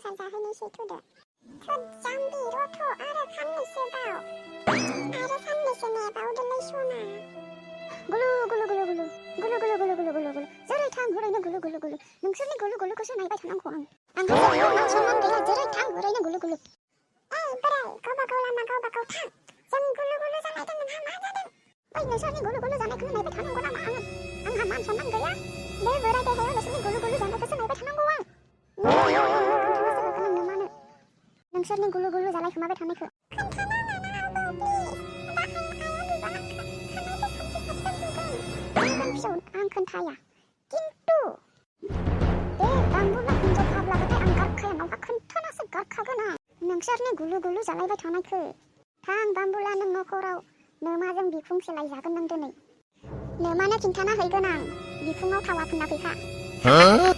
संसार जाहैनोसै थुदो जाम्बि रथ' आरो खाननैसोबाव आरो साननैसो नेबावदोलै सना गुलु गुलु गुलु गुलु गुलु गुलु गुलु गुलु गुलु गुलु जेरै थां हरैनो गुलु गुलु गुलु नोंसोरनि गुलु गुलुखौसो नायबाय थानांगौ आंहा मान सनमान गैया जेरै थां हरैनो गुलु गुलु ओइ बोराय गावबागाव लामा गावबागाव थां जों गुलु गुलु जानायजों नोंहा मा जादों बै नोंसोरनि गुलु गुलु जानायखौ नायबाय थानांगौ नामा आंहा मान सनमान गैया बे बोराय देहायाव नोंसोरनि गुलु गुलु जानायखौसो नायबाय थानांगौ आं खोन्थानोसो होगोन आं नोमानो नोंसोरनि गुलु गुलु जालाय खोमाबाय थानायखौ फिसौ आं खोन्थाया किन्तु बे बाम्बुला हिन्जाव फाग्लाखौथाय आं गारखाया नङा खोन्थानासो गारखागोन आं नोंसोरनि गुलु गुलु जालायबाय थानायखौ थां बाम्बुला नों न'खराव नोमाजों बिखुं सोलायजागोन नों दिनै नोमानो खिन्थाना हैगोन आं बिखुङाव थावा फुनना फैखा